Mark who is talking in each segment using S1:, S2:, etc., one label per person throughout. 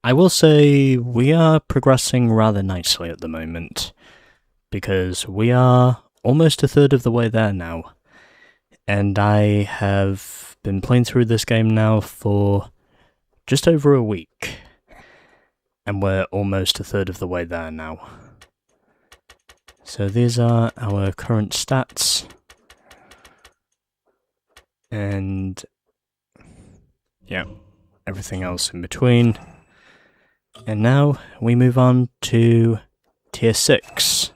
S1: I will say we are progressing rather nicely at the moment, because we are almost a third of the way there now. And I have been playing through this game now for just over a week. And we're almost a third of the way there now. So these are our current stats. And yeah, everything else in between. And now we move on to Tier 6.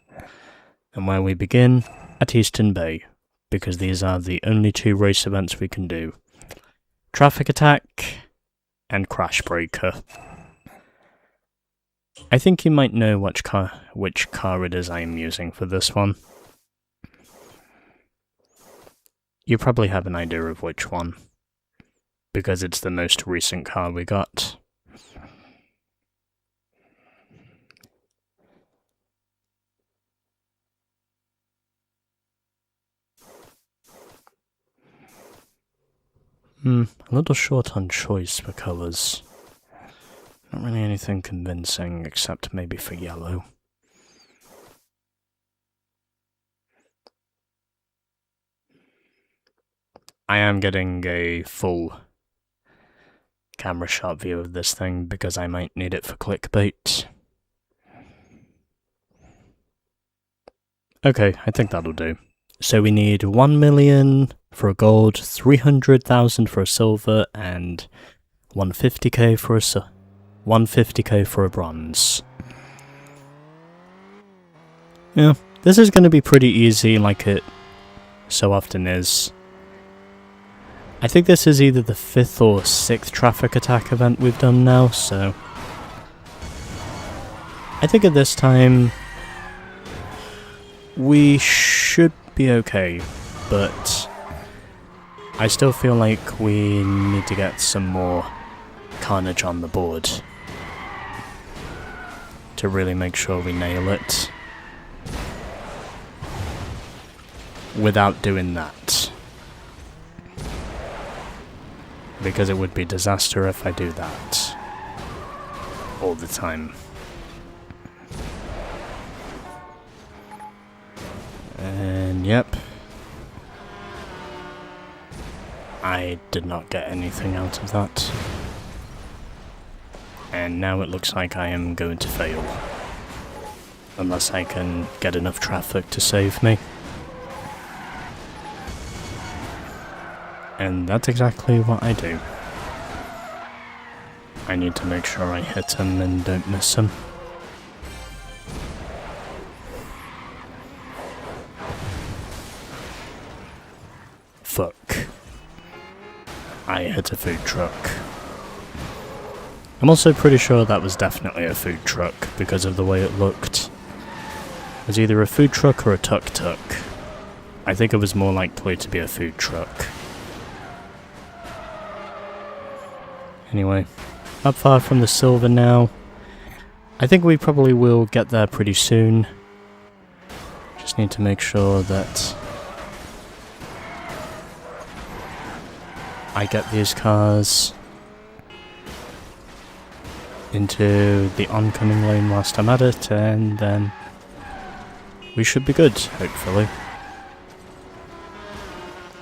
S1: And where we begin at Eastern Bay, because these are the only two race events we can do. Traffic Attack and Crashbreaker. I think you might know which car it is I am using for this one. You probably have an idea of which one, because it's the most recent car we got. A little short on choice for colours. Not really anything convincing, except maybe for yellow. I am getting a full camera shot view of this thing, because I might need it for clickbait. Okay, I think that'll do. So we need 1 million for a gold, 300,000 for a silver, and 150k for a 150k for a bronze. Yeah, this is going to be pretty easy, like it so often is. I think this is either the 5th or 6th Traffic Attack event we've done now, so I think at this time we should be okay, but I still feel like we need to get some more carnage on the board to really make sure we nail it without doing that, because it would be disaster if I do that all the time. And yep, I did not get anything out of that. And now it looks like I am going to fail, unless I can get enough traffic to save me. And that's exactly what I do. I need to make sure I hit him and don't miss him. Fuck. I hit a food truck. I'm also pretty sure that was definitely a food truck because of the way it looked. It was either a food truck or a tuk-tuk. I think it was more likely to be a food truck. Anyway, not far from the silver now. I think we probably will get there pretty soon. Just need to make sure that I get these cars into the oncoming lane whilst I'm at it, and then we should be good, hopefully.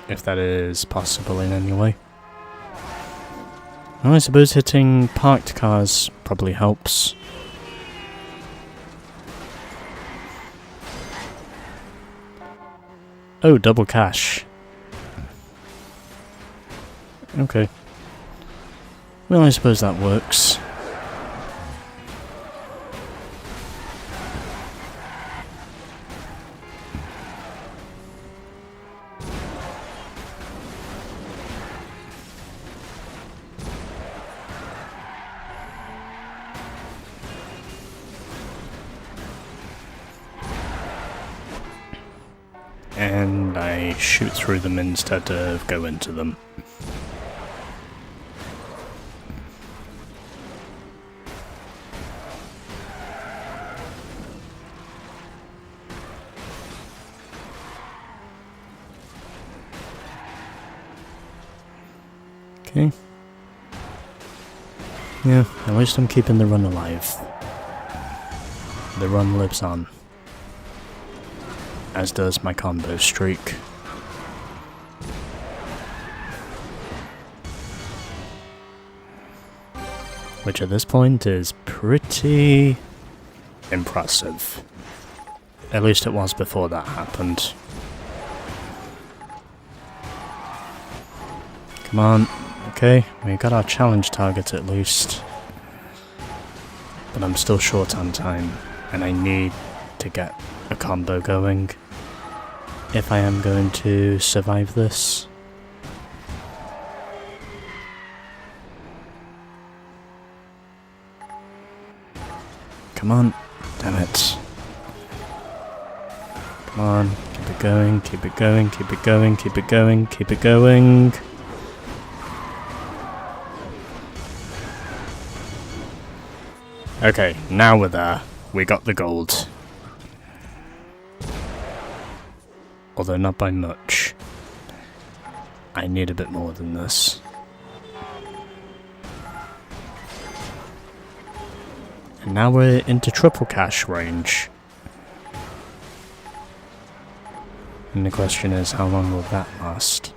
S1: If that is possible in any way. Well, I suppose hitting parked cars probably helps. Oh, double cash. Okay. Well, I suppose that works. And I shoot through them instead of go into them. Okay. Yeah, at least I'm keeping the run alive. The run lives on. As does my combo streak. Which at this point is pretty impressive. At least it was before that happened. Come on. Okay, we got our challenge target at least. But I'm still short on time, and I need to get a combo going if I am going to survive this. Come on. Damn it. Come on. Keep it going, keep it going, keep it going, keep it going, keep it going. Okay, now we're there. We got the gold. Although not by much. I need a bit more than this. And now we're into triple cash range. And the question is, how long will that last?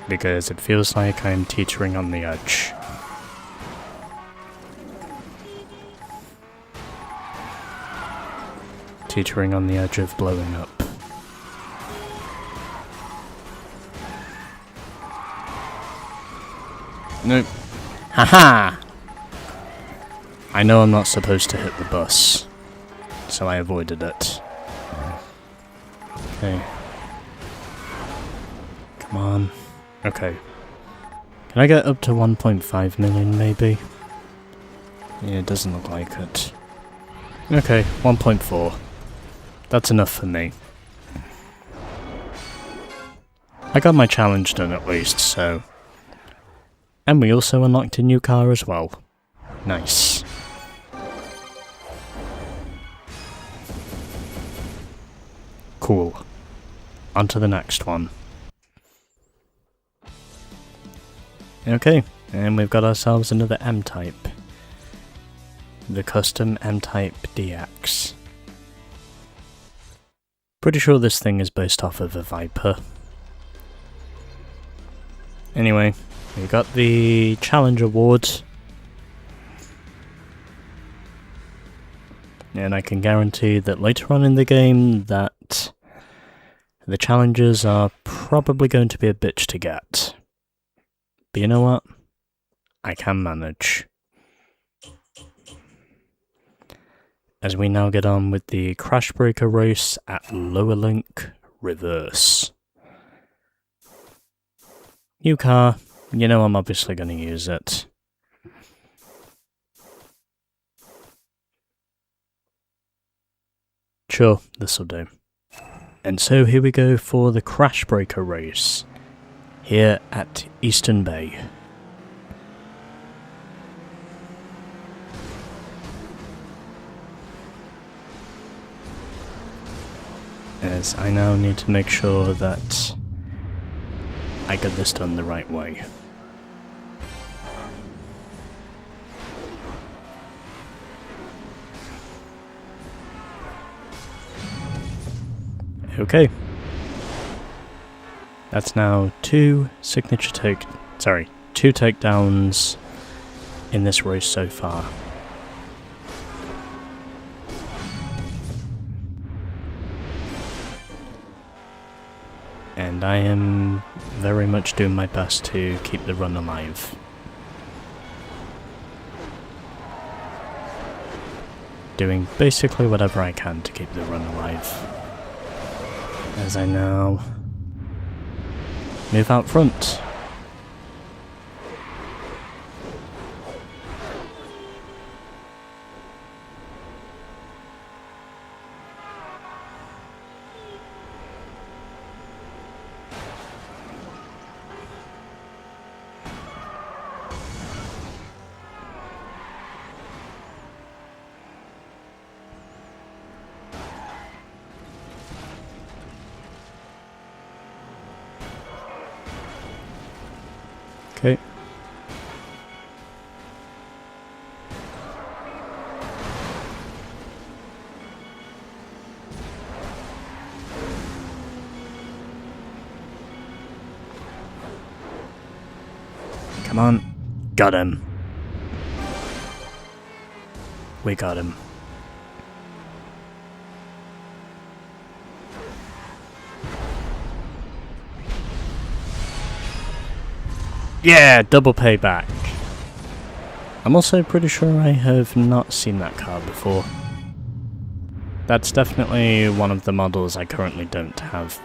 S1: Because it feels like I'm teetering on the edge. Teetering on the edge of blowing up. Nope. Haha! I know I'm not supposed to hit the bus, so I avoided it. Okay. Come on. Okay. Can I get up to 1.5 million maybe? Yeah, it doesn't look like it. Okay, 1.4. That's enough for me. I got my challenge done at least, so... And we also unlocked a new car as well. Nice. Cool. On to the next one. Okay, and we've got ourselves another M-Type. The custom M-Type DX. Pretty sure this thing is based off of a Viper. Anyway, we got the challenge award. And I can guarantee that later on in the game that the challenges are probably going to be a bitch to get. But you know what? I can manage. As we now get on with the Crashbreaker race at Lower Link Reverse. New car, you know I'm obviously going to use it. Sure, this'll do. And so here we go for the Crashbreaker race, here at Eastern Bay. As I now need to make sure that I get this done the right way. Okay. That's now two takedowns in this race so far. And I am very much doing my best to keep the run alive. Doing basically whatever I can to keep the run alive. As I now move out front. Come on. Got him. We got him. Yeah, double payback. I'm also pretty sure I have not seen that car before. That's definitely one of the models I currently don't have.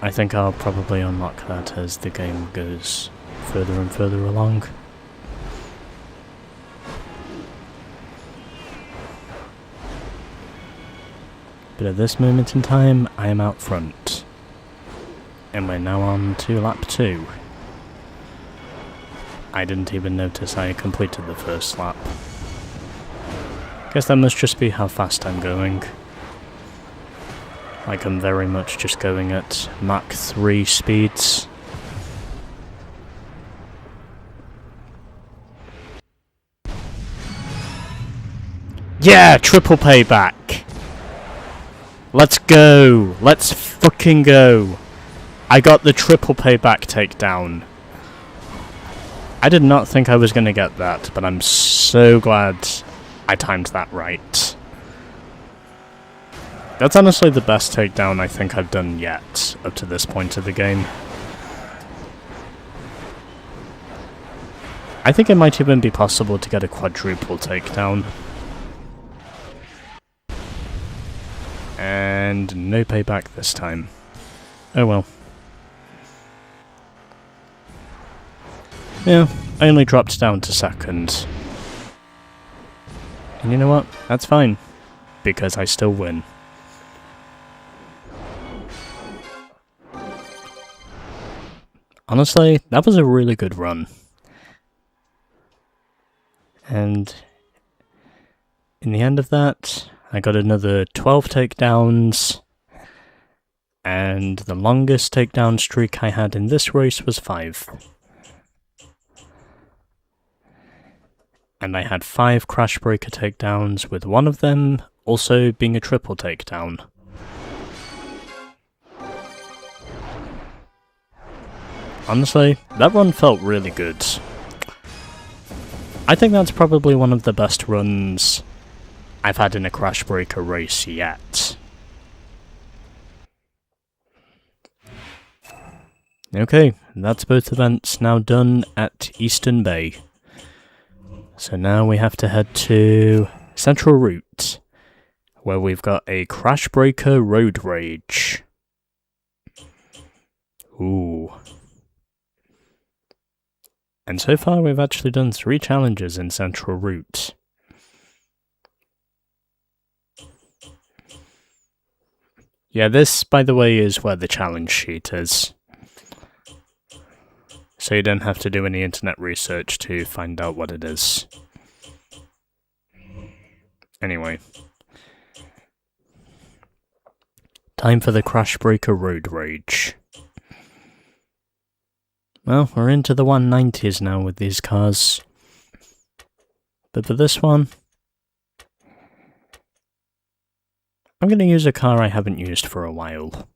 S1: I think I'll probably unlock that as the game goes further and further along. But at this moment in time, I am out front. And we're now on to lap 2. I didn't even notice I completed the first lap. Guess that must just be how fast I'm going. Like I'm very much just going at Mach 3 speeds. Yeah, triple payback! Let's go! Let's fucking go! I got the triple payback takedown. I did not think I was going to get that, but I'm so glad I timed that right. That's honestly the best takedown I think I've done yet, up to this point of the game. I think it might even be possible to get a quadruple takedown. And no payback this time. Oh well. Yeah, I only dropped down to second. And you know what? That's fine. Because I still win. Honestly, that was a really good run. And in the end of that, I got another 12 takedowns. And the longest takedown streak I had in this race was 5. And I had 5 Crashbreaker takedowns, with one of them also being a triple takedown. Honestly, that run felt really good. I think that's probably one of the best runs I've had in a Crashbreaker race yet. Okay, that's both events now done at Eastern Bay. So now we have to head to Central Route, where we've got a Crashbreaker Road Rage. Ooh. And so far we've actually done 3 challenges in Central Route. Yeah, this, by the way, is where the challenge sheet is. So you don't have to do any internet research to find out what it is. Anyway. Time for the Crashbreaker Road Rage. Well, we're into the 190s now with these cars. But for this one, I'm going to use a car I haven't used for a while.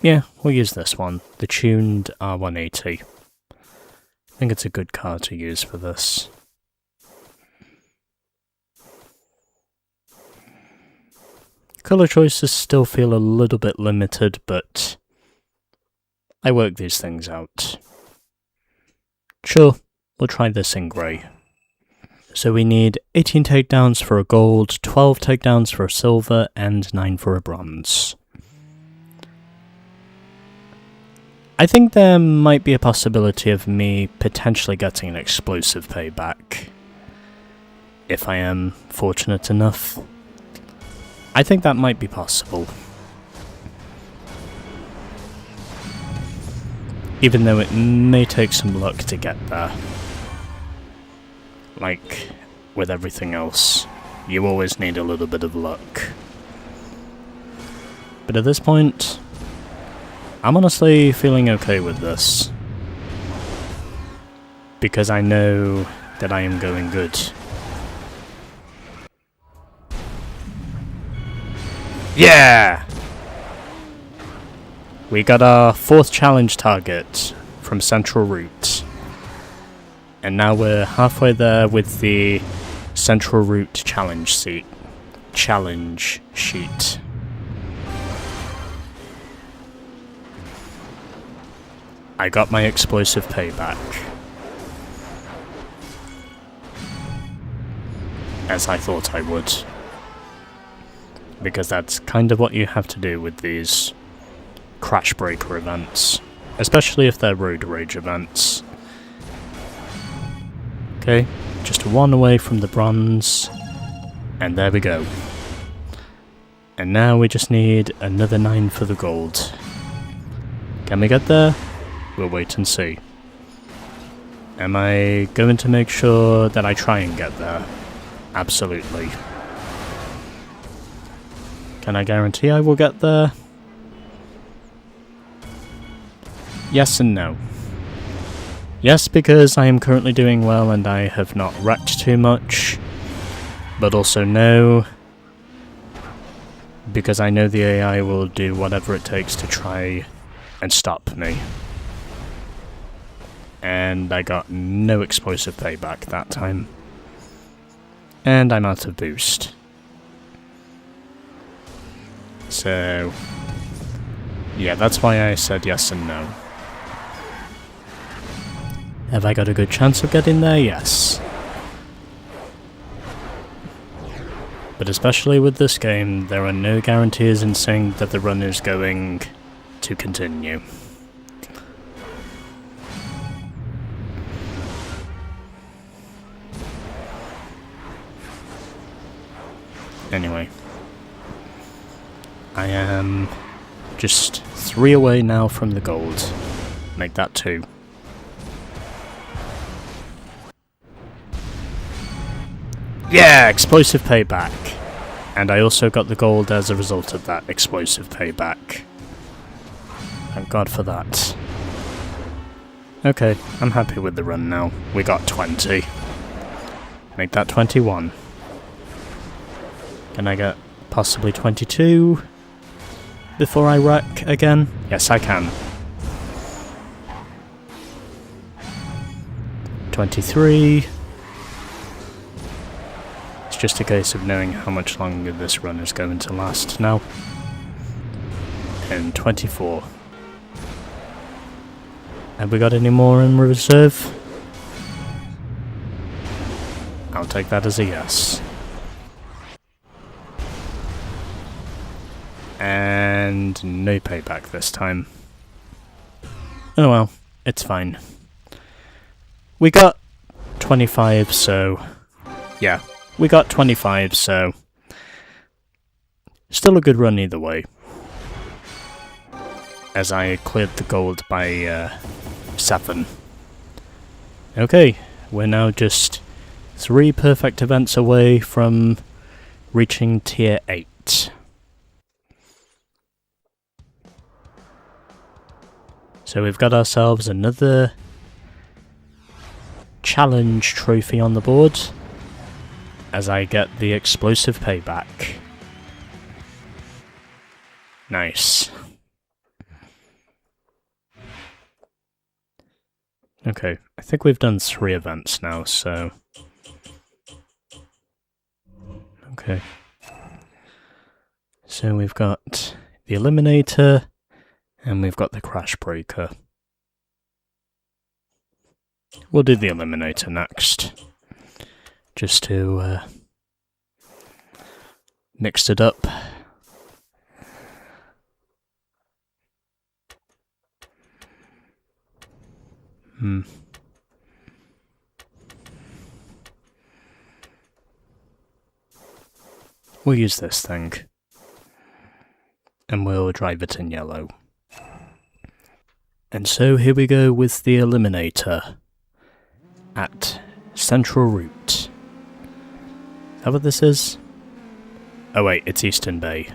S1: Yeah, we'll use this one, the tuned R180. I think it's a good car to use for this. Colour choices still feel a little bit limited, but I work these things out. Sure, we'll try this in grey. So we need 18 takedowns for a gold, 12 takedowns for a silver, and 9 for a bronze. I think there might be a possibility of me potentially getting an explosive payback. If I am fortunate enough. I think that might be possible. Even though it may take some luck to get there. Like with everything else, you always need a little bit of luck. But at this point, I'm honestly feeling okay with this. Because I know that I am going good. Yeah! We got our 4th challenge target from Central Route. And now we're halfway there with the Central Route challenge sheet. I got my explosive payback. As I thought I would. Because that's kind of what you have to do with these Crashbreaker events. Especially if they're road rage events. Okay, just one away from the bronze. And there we go. And now we just need another 9 for the gold. Can we get there? We'll wait and see. Am I going to make sure that I try and get there? Absolutely. Can I guarantee I will get there? Yes and no. Yes, because I am currently doing well and I have not wrecked too much. But also no, because I know the AI will do whatever it takes to try and stop me. And I got no explosive payback that time. And I'm out of boost. So, yeah, that's why I said yes and no. Have I got a good chance of getting there? Yes. But especially with this game, there are no guarantees in saying that the run is going to continue. Anyway, I am just 3 away now from the gold. Make that 2. Yeah, explosive payback. And I also got the gold as a result of that explosive payback. Thank God for that. Okay, I'm happy with the run now. We got 20. Make that 21. Can I get possibly 22 before I wreck again? Yes, I can. 23. It's just a case of knowing how much longer this run is going to last now. And 24. Have we got any more in reserve? I'll take that as a yes. And no payback this time. Oh well, it's fine. We got 25, so... yeah, we got 25, so... still a good run either way. As I cleared the gold by 7. Okay, we're now just 3 perfect events away from reaching tier 8. So we've got ourselves another challenge trophy on the board, as I get the explosive payback. Nice. Okay, I think we've done 3 events now, so... okay. So we've got the Eliminator, and we've got the Crashbreaker. We'll do the Eliminator next. Just to mix it up. We'll use this thing. And we'll drive it in yellow. And so here we go with the Eliminator at Central Route. Is that what this is? Oh wait, it's Eastern Bay.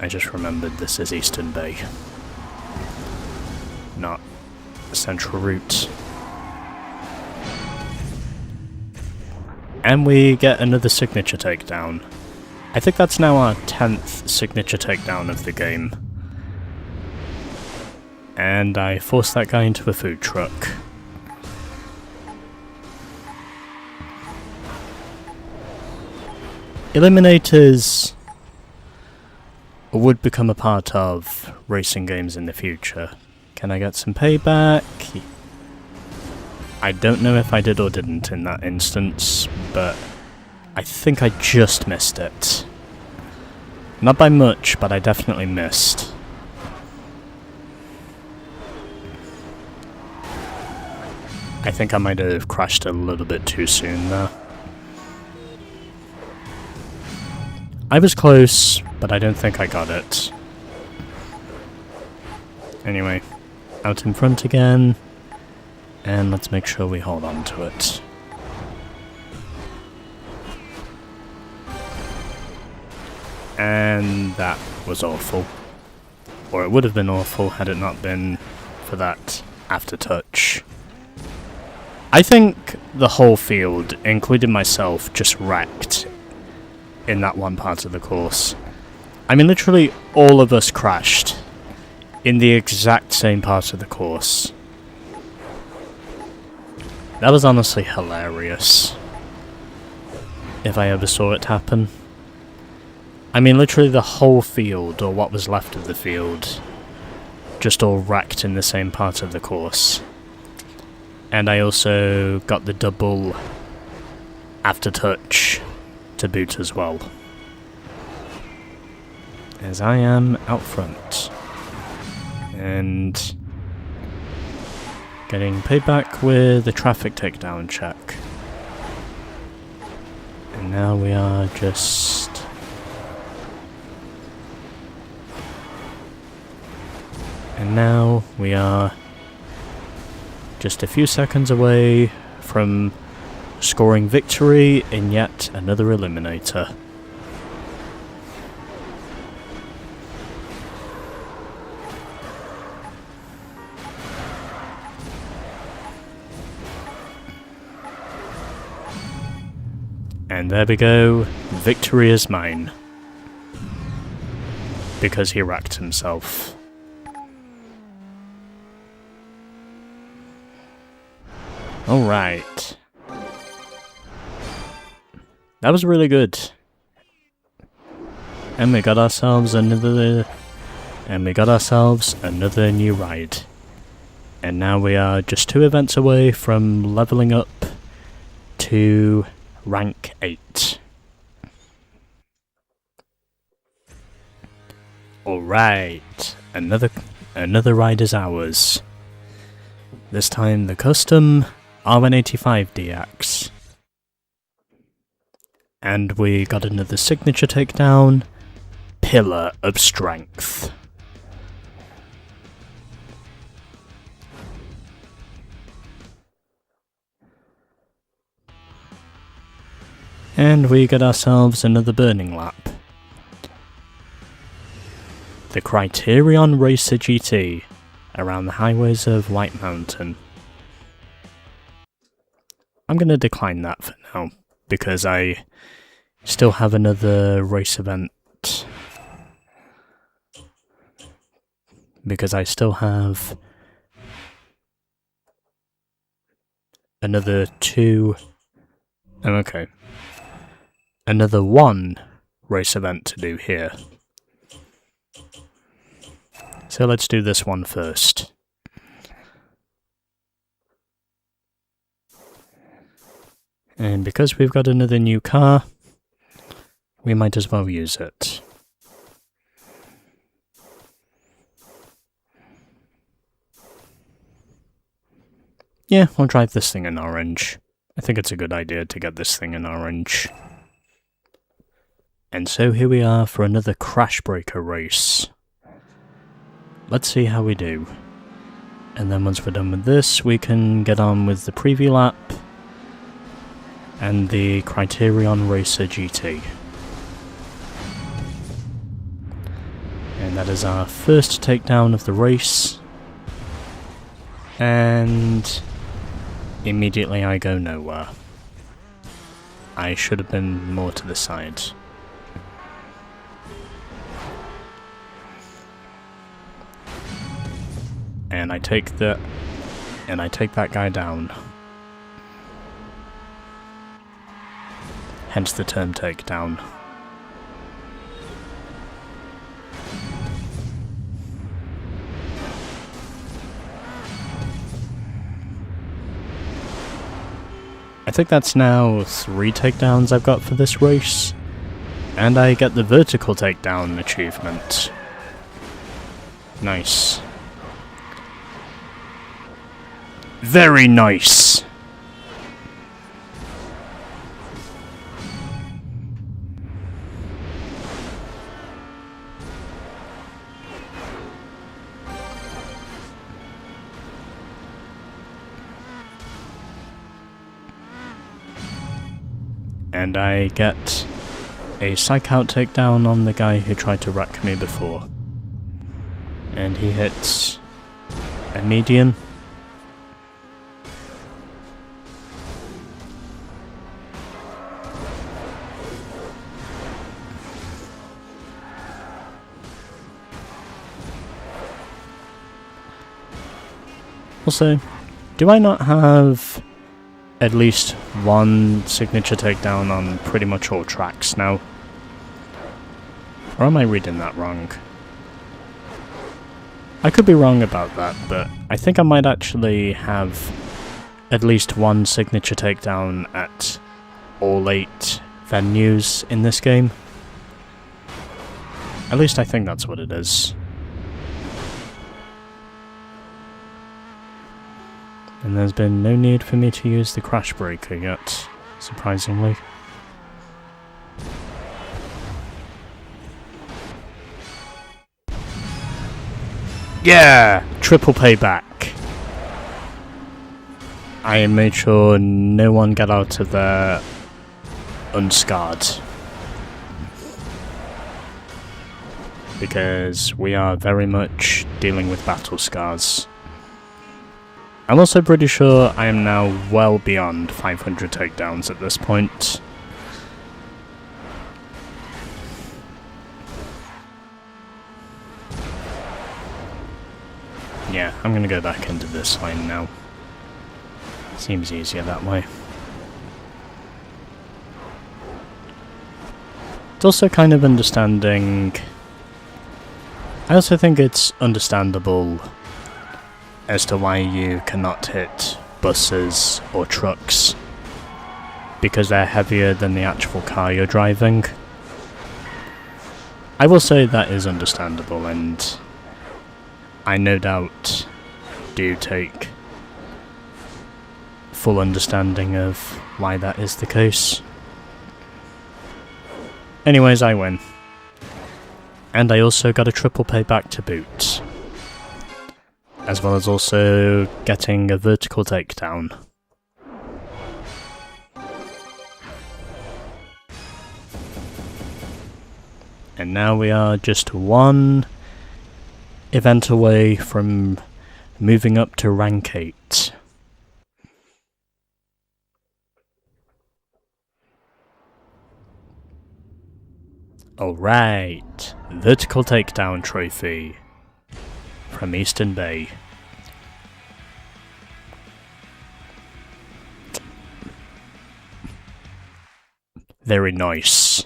S1: I just remembered this is Eastern Bay. Not Central Route. And we get another signature takedown. I think that's now our 10th signature takedown of the game. And I forced that guy into a food truck. Eliminators would become a part of racing games in the future. Can I get some payback? I don't know if I did or didn't in that instance, but I think I just missed it. Not by much, but I definitely missed. I think I might have crashed a little bit too soon there. I was close, but I don't think I got it. Anyway, out in front again, and let's make sure we hold on to it. And that was awful. Or it would have been awful had it not been for that aftertouch. I think the whole field, including myself, just wrecked in that one part of the course. I mean, literally all of us crashed in the exact same part of the course. That was honestly hilarious, if I ever saw it happen. I mean, literally the whole field, or what was left of the field, just all wrecked in the same part of the course. And I also got the double aftertouch to boot as well, as I am out front. And getting payback with the traffic takedown check. And now we are just... And now we are just a few seconds away from scoring victory in yet another Eliminator. And there we go, victory is mine. Because he wrecked himself. Alright. That was really good. And we got ourselves another new ride. And now we are just 2 events away from leveling up to rank 8. Alright, another ride is ours. This time the custom R185 DX. And we got another signature takedown, Pillar of Strength. And we get ourselves another burning lap. The Criterion Racer GT around the highways of White Mountain. I'm going to decline that for now, because I still have another race event. Because I still have another 2... Oh, okay. Another 1 race event to do here. So let's do this one first. And because we've got another new car, we might as well use it. Yeah, I'll drive this thing in orange. I think it's a good idea to get this thing in orange. And so here we are for another Crashbreaker race. Let's see how we do. And then once we're done with this, we can get on with the preview lap and the Criterion Racer GT. And that is our first takedown of the race. And immediately I go nowhere. I should have been more to the side. and I take that guy down. Hence the term takedown. I think that's now 3 takedowns I've got for this race, and I get the vertical takedown achievement. Nice. Very nice! And I get a psych out takedown on the guy who tried to wreck me before. And he hits a median. Also, do I not have at least one signature takedown on pretty much all tracks now? Or am I reading that wrong? I could be wrong about that, but I think I might actually have at least one signature takedown at all 8 venues in this game. At least I think that's what it is. And there's been no need for me to use the Crashbreaker yet, surprisingly. Yeah! Triple payback. I made sure no one got out of there unscarred. Because we are very much dealing with battle scars. I'm also pretty sure I am now well beyond 500 takedowns at this point. Yeah, I'm gonna go back into this lane now. Seems easier that way. It's also kind of understanding... I also think it's understandable as to why you cannot hit buses or trucks, because they're heavier than the actual car you're driving. I will say that is understandable, and I no doubt do take full understanding of why that is the case. Anyways, I win. And I also got a triple payback to boot, as well as also getting a vertical takedown. And now we are just one event away from moving up to rank 8. Alright, vertical takedown trophy from Eastern Bay. Very nice.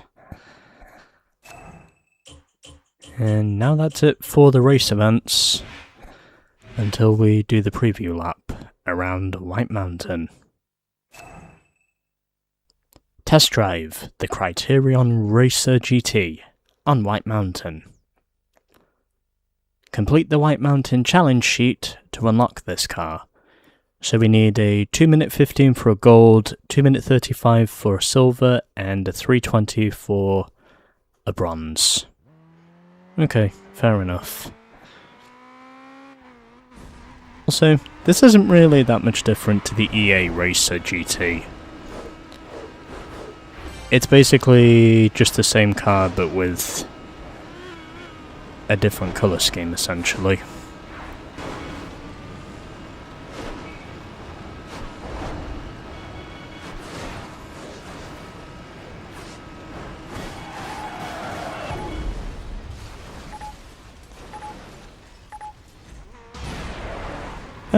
S1: And now that's it for the race events, until we do the preview lap around White Mountain. Test drive the Criterion Racer GT on White Mountain. Complete the White Mountain challenge sheet to unlock this car. So we need a 2-minute 15 for a gold, 2-minute 35 for a silver, and a 3:20 for a bronze. Okay, fair enough. Also, this isn't really that much different to the EA Racer GT. It's basically just the same car, but with a different colour scheme, essentially.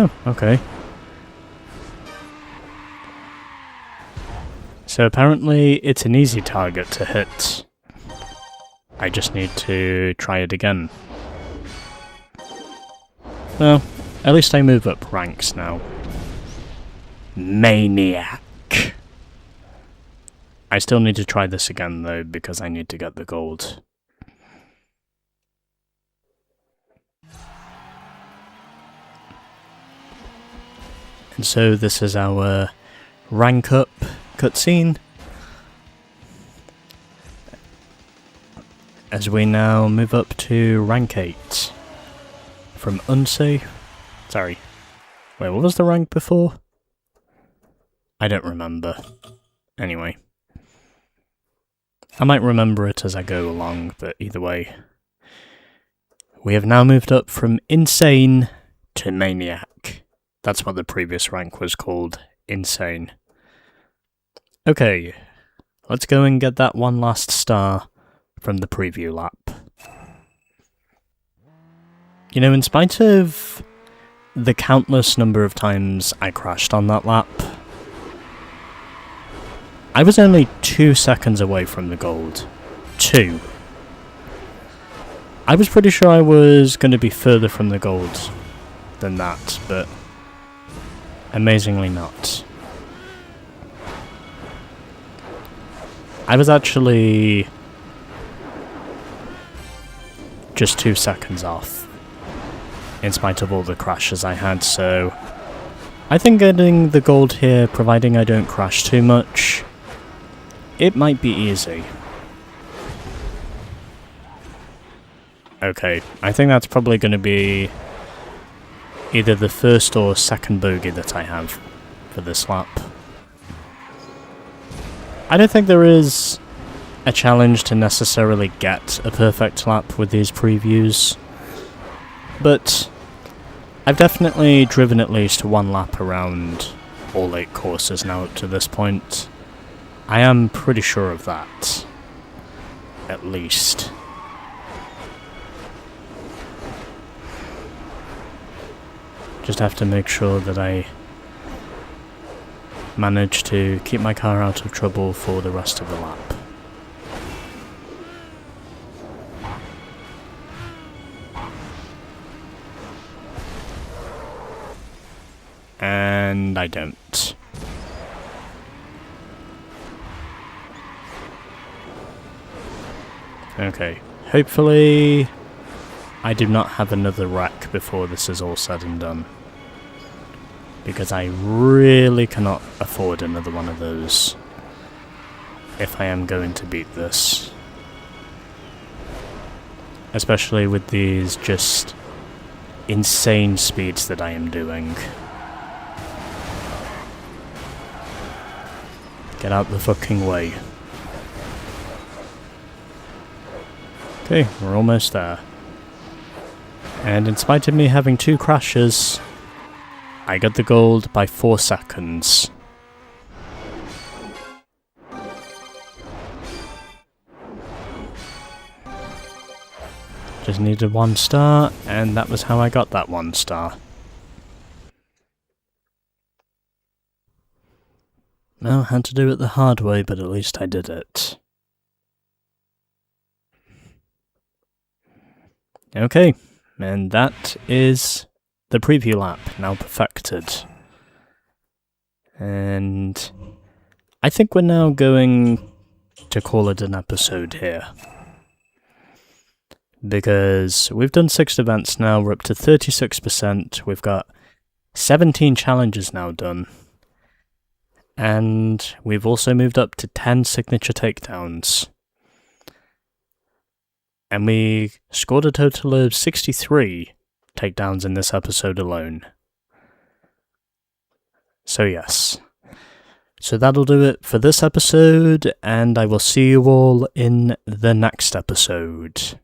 S1: Oh, okay. So apparently it's an easy target to hit. I just need to try it again. Well, at least I move up ranks now. Maniac! I still need to try this again though, because I need to get the gold. And so this is our rank up cutscene. As we now move up to rank 8. From unsafe. Sorry. Wait, what was the rank before? I don't remember. Anyway. I might remember it as I go along, but either way. We have now moved up from insane to maniac. That's what the previous rank was called. Insane. Okay. Let's go and get that one last star from the preview lap. You know, in spite of the countless number of times I crashed on that lap, I was only 2 seconds away from the gold. 2. I was pretty sure I was going to be further from the gold than that, but amazingly not. I was actually just 2 seconds off, in spite of all the crashes I had, so I think getting the gold here, providing I don't crash too much, it might be easy. Okay, I think that's probably going to be either the first or second bogey that I have for this lap. I don't think there is a challenge to necessarily get a perfect lap with these previews, but I've definitely driven at least one lap around all 8 courses now up to this point. I am pretty sure of that, at least. Just have to make sure that I manage to keep my car out of trouble for the rest of the lap. And I don't. Okay, hopefully I do not have another wreck before this is all said and done, because I really cannot afford another one of those if I am going to beat this. Especially with these just insane speeds that I am doing. Get out the fucking way. Okay, we're almost there. And in spite of me having 2 crashes, I got the gold by 4 seconds. Just needed 1 star, and that was how I got that 1 star. Well, I had to do it the hard way, but at least I did it. Okay, and that is the preview lap, now perfected. And I think we're now going to call it an episode here. Because we've done 6 events now, we're up to 36%, we've got 17 challenges now done. And we've also moved up to 10 signature takedowns. And we scored a total of 63 takedowns in this episode alone. So yes. So that'll do it for this episode, and I will see you all in the next episode.